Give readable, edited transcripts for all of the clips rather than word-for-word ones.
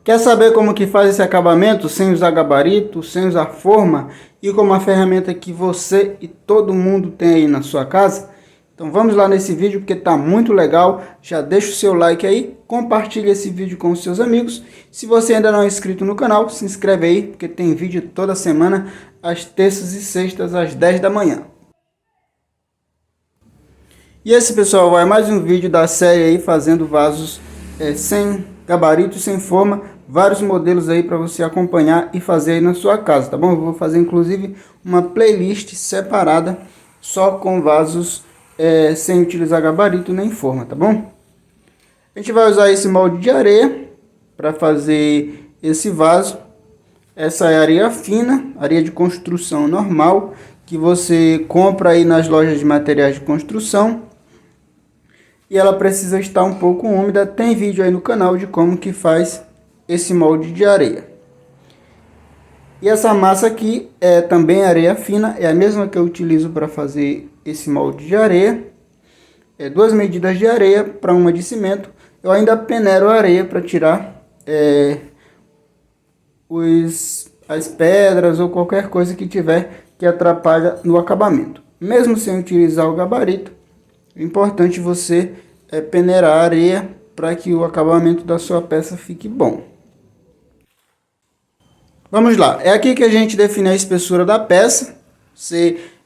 Quer saber como que faz esse acabamento sem usar gabarito, sem usar forma e com uma ferramenta que você e todo mundo tem aí na sua casa? Então vamos lá nesse vídeo porque tá muito legal. Já deixa o seu like aí, compartilha esse vídeo com os seus amigos. Se você ainda não é inscrito no canal, se inscreve aí porque tem vídeo toda semana, às terças e sextas, às 10 da manhã. E esse, pessoal, vai mais um vídeo da série aí fazendo vasos sem gabarito, sem forma. Vários modelos aí para você acompanhar e fazer aí na sua casa, tá bom? Eu vou fazer inclusive uma playlist separada só com vasos sem utilizar gabarito nem forma, tá bom? A gente vai usar esse molde de areia para fazer esse vaso. Essa é areia fina, areia de construção normal, que você compra aí nas lojas de materiais de construção. E ela precisa estar um pouco úmida. Tem vídeo aí no canal de como que faz esse molde de areia. E essa massa aqui é também areia fina, é a mesma que eu utilizo para fazer esse molde de areia. 2 medidas de areia para uma de cimento. Eu ainda peneiro a areia para tirar as pedras ou qualquer coisa que tiver que atrapalha no acabamento. Mesmo sem utilizar o gabarito, é importante você peneirar a areia para que o acabamento da sua peça fique bom. Vamos lá, é aqui que a gente define a espessura da peça.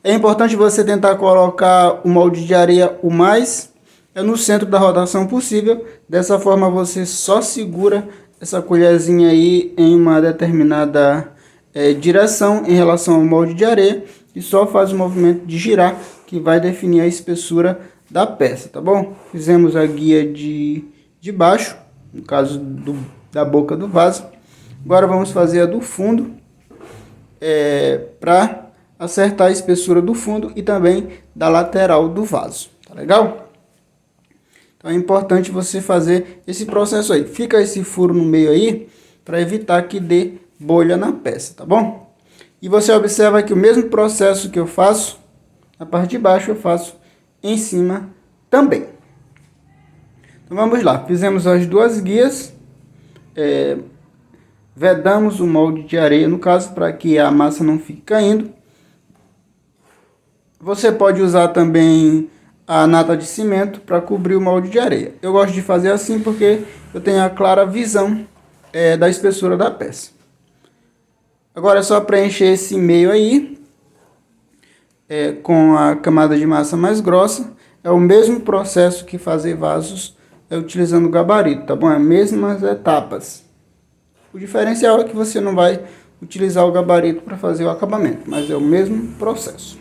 É importante você tentar colocar o molde de areia o mais no centro da rotação possível. Dessa forma você só segura essa colherzinha aí em uma determinada direção em relação ao molde de areia e só faz o movimento de girar que vai definir a espessura da peça, tá bom? Fizemos a guia de baixo, no caso da boca do vaso. Agora vamos fazer a do fundo, para acertar a espessura do fundo e também da lateral do vaso, tá legal? Então é importante você fazer esse processo aí. Fica esse furo no meio aí, para evitar que dê bolha na peça, tá bom? E você observa que o mesmo processo que eu faço na parte de baixo, eu faço em cima também. Então vamos lá, fizemos as duas guias, vedamos o molde de areia, no caso, para que a massa não fique caindo. Você pode usar também a nata de cimento para cobrir o molde de areia. Eu gosto de fazer assim porque eu tenho a clara visão da espessura da peça. Agora é só preencher esse meio aí com a camada de massa mais grossa. É o mesmo processo que fazer vasos utilizando gabarito, tá bom? É as mesmas etapas. O diferencial é que você não vai utilizar o gabarito para fazer o acabamento, mas é o mesmo processo.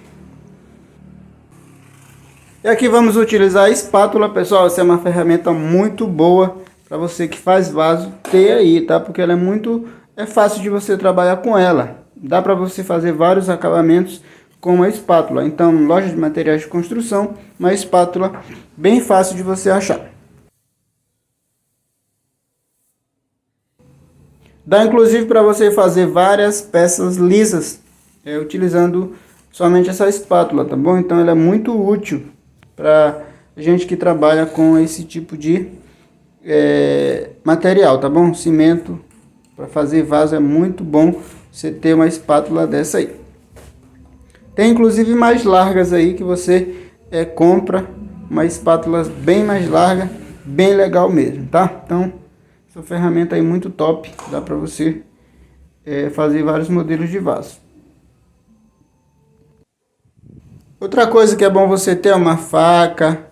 E aqui vamos utilizar a espátula, pessoal. Essa é uma ferramenta muito boa para você que faz vaso ter aí, tá? Porque ela é fácil de você trabalhar com ela. Dá para você fazer vários acabamentos com uma espátula. Então, loja de materiais de construção, uma espátula bem fácil de você achar. Dá inclusive para você fazer várias peças lisas, utilizando somente essa espátula, tá bom? Então ela é muito útil para gente que trabalha com esse tipo de material, tá bom? Cimento, para fazer vaso é muito bom você ter uma espátula dessa aí. Tem inclusive mais largas aí que você compra uma espátula bem mais larga, bem legal mesmo, tá? Então essa ferramenta aí muito top, dá para você fazer vários modelos de vaso. Outra coisa que é bom você ter é uma faca,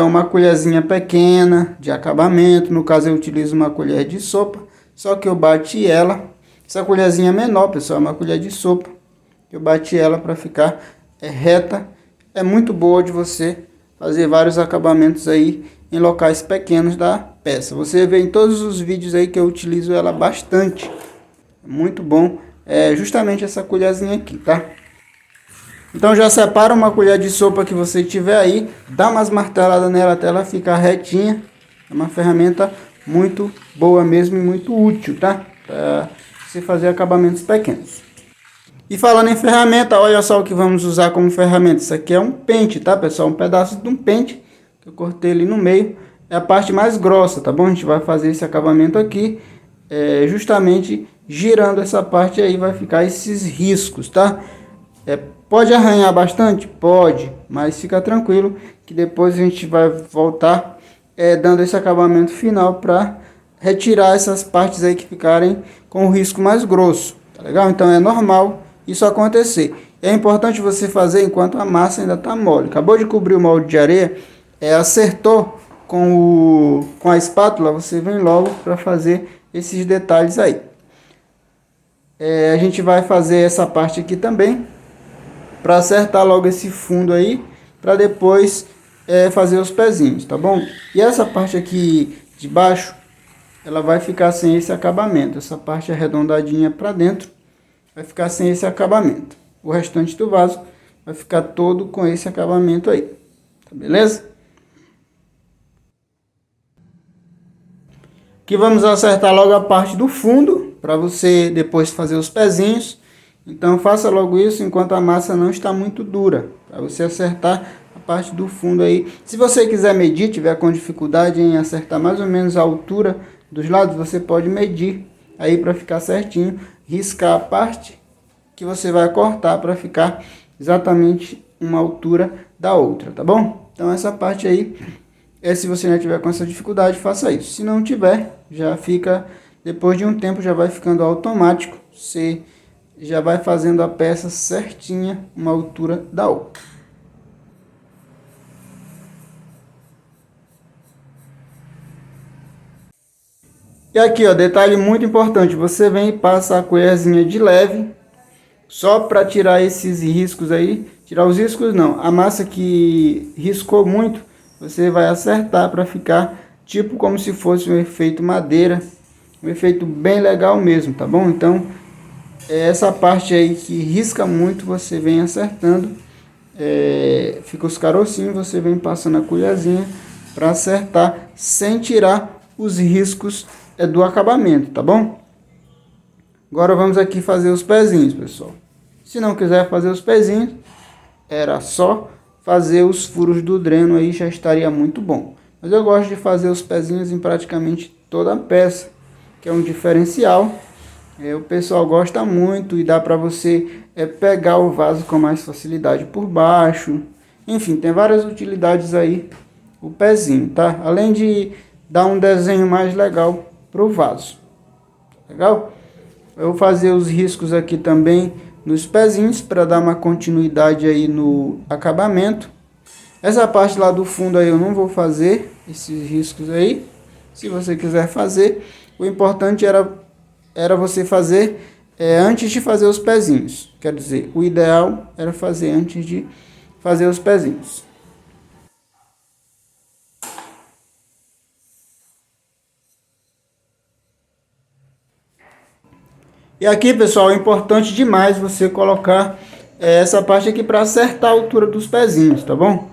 uma colherzinha pequena de acabamento. No caso eu utilizo uma colher de sopa, só que eu bati ela. Essa colherzinha menor, pessoal, é uma colher de sopa. Eu bati ela para ficar reta. É muito boa de você fazer vários acabamentos aí em locais pequenos da peça. Você vê em todos os vídeos aí que eu utilizo ela bastante. Muito bom. Justamente essa colherzinha aqui, tá? Então já separa uma colher de sopa que você tiver aí, dá umas marteladas nela até ela ficar retinha. É uma ferramenta muito boa mesmo e muito útil, tá? Para você fazer acabamentos pequenos. E falando em ferramenta, olha só o que vamos usar como ferramenta. Isso aqui é um pente, tá, pessoal? Um pedaço de um pente que eu cortei ali no meio. É a parte mais grossa, tá bom? A gente vai fazer esse acabamento aqui justamente girando essa parte aí vai ficar esses riscos, tá? Pode arranhar bastante? Pode, mas fica tranquilo que depois a gente vai voltar dando esse acabamento final para retirar essas partes aí que ficarem com o risco mais grosso, tá legal? Então é normal isso acontecer. É importante você fazer enquanto a massa ainda está mole. Acabou de cobrir o molde de areia, acertou com a espátula, você vem logo para fazer esses detalhes aí. A gente vai fazer essa parte aqui também, para acertar logo esse fundo aí, para depois fazer os pezinhos, tá bom? E essa parte aqui de baixo, ela vai ficar sem esse acabamento. Essa parte arredondadinha para dentro vai ficar sem esse acabamento. O restante do vaso vai ficar todo com esse acabamento aí, tá beleza? Aqui vamos acertar logo a parte do fundo, para você depois fazer os pezinhos. Então faça logo isso enquanto a massa não está muito dura, para você acertar a parte do fundo aí. Se você quiser medir, tiver com dificuldade em acertar mais ou menos a altura dos lados, você pode medir aí para ficar certinho, riscar a parte que você vai cortar para ficar exatamente uma altura da outra, tá bom? Então essa parte aí, se você não tiver com essa dificuldade, faça isso. Se não tiver, já fica, depois de um tempo já vai ficando automático, você já vai fazendo a peça certinha, uma altura da outra. E aqui, ó, detalhe muito importante, você vem e passa a colherzinha de leve, só para tirar esses riscos aí, tirar os riscos não, a massa que riscou muito, você vai acertar para ficar tipo como se fosse um efeito madeira, um efeito bem legal mesmo, tá bom? Então, essa parte aí que risca muito, você vem acertando, fica os carocinhos, você vem passando a colherzinha para acertar, sem tirar os riscos do acabamento, tá bom? Agora vamos aqui fazer os pezinhos, pessoal. Se não quiser fazer os pezinhos, era só fazer os furos do dreno aí, já estaria muito bom. Mas eu gosto de fazer os pezinhos em praticamente toda a peça, que é um diferencial. O pessoal gosta muito e dá para você pegar o vaso com mais facilidade por baixo. Enfim, tem várias utilidades aí o pezinho, tá? Além de dar um desenho mais legal pro vaso. Legal? Eu vou fazer os riscos aqui também nos pezinhos para dar uma continuidade aí no acabamento. Essa parte lá do fundo aí eu não vou fazer esses riscos aí. Se você quiser fazer, o importante era você fazer antes de fazer os pezinhos. Quer dizer, o ideal era fazer antes de fazer os pezinhos. E aqui, pessoal, é importante demais você colocar essa parte aqui para acertar a altura dos pezinhos, tá bom?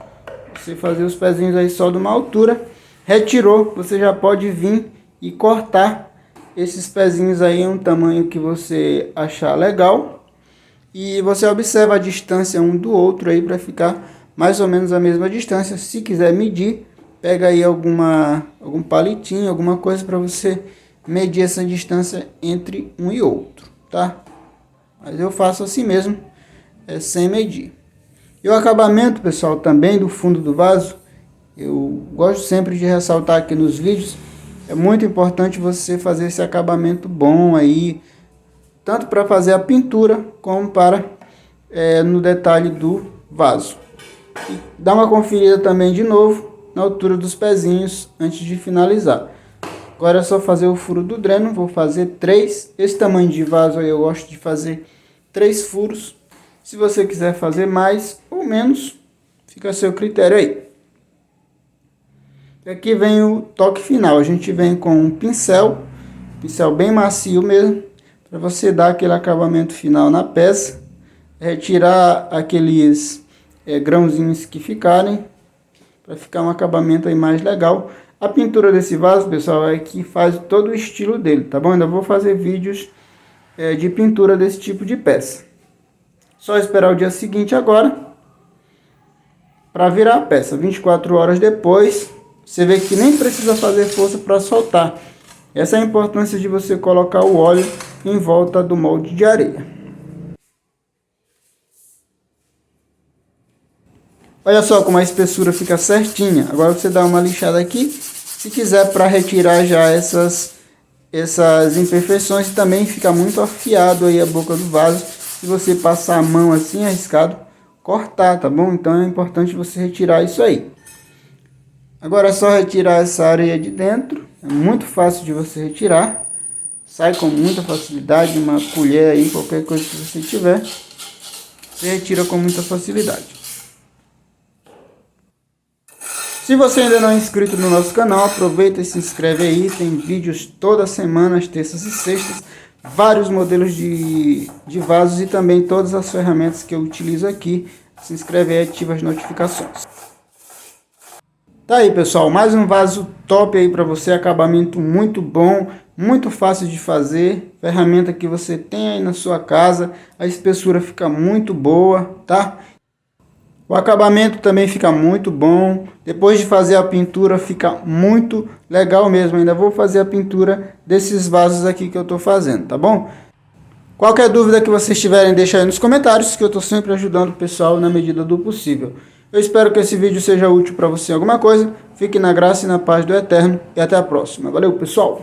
Você fazer os pezinhos aí só de uma altura, retirou, você já pode vir e cortar esses pezinhos aí em um tamanho que você achar legal. E você observa a distância um do outro aí para ficar mais ou menos a mesma distância. Se quiser medir, pega aí algum palitinho, alguma coisa para você medir essa distância entre um e outro, tá? Mas eu faço assim mesmo, sem medir. E o acabamento, pessoal, também do fundo do vaso, eu gosto sempre de ressaltar aqui nos vídeos, é muito importante você fazer esse acabamento bom aí, tanto para fazer a pintura, como para no detalhe do vaso. E dá uma conferida também de novo na altura dos pezinhos antes de finalizar. Agora é só fazer o furo do dreno, vou fazer 3. Esse tamanho de vaso aí eu gosto de fazer 3 furos. Se você quiser fazer mais ou menos, fica a seu critério aí. E aqui vem o toque final, a gente vem com um pincel bem macio mesmo, para você dar aquele acabamento final na peça, retirar aqueles grãozinhos que ficarem, para ficar um acabamento aí mais legal. A pintura desse vaso, pessoal, é que faz todo o estilo dele, tá bom? Ainda vou fazer vídeos de pintura desse tipo de peça. Só esperar o dia seguinte agora para virar a peça. 24 horas depois, você vê que nem precisa fazer força para soltar. Essa é a importância de você colocar o óleo em volta do molde de areia. Olha só como a espessura fica certinha. Agora você dá uma lixada aqui, se quiser, para retirar já essas imperfeições. Também fica muito afiado aí a boca do vaso, se você passar a mão assim arriscado, cortar, tá bom? Então é importante você retirar isso aí. Agora é só retirar essa areia de dentro, é muito fácil de você retirar, sai com muita facilidade. Uma colher aí, qualquer coisa que você tiver, você retira com muita facilidade. Se você ainda não é inscrito no nosso canal, aproveita e se inscreve aí. Tem vídeos toda semana, às terças e sextas. Vários modelos de vasos e também todas as ferramentas que eu utilizo aqui. Se inscreve aí e ativa as notificações. Tá aí, pessoal, mais um vaso top aí para você. Acabamento muito bom, muito fácil de fazer. Ferramenta que você tem aí na sua casa. A espessura fica muito boa, tá? O acabamento também fica muito bom. Depois de fazer a pintura fica muito legal mesmo. Ainda vou fazer a pintura desses vasos aqui que eu estou fazendo, tá bom? Qualquer dúvida que vocês tiverem, deixa aí nos comentários, que eu estou sempre ajudando o pessoal na medida do possível. Eu espero que esse vídeo seja útil para você em alguma coisa. Fique na graça e na paz do Eterno e até a próxima. Valeu, pessoal!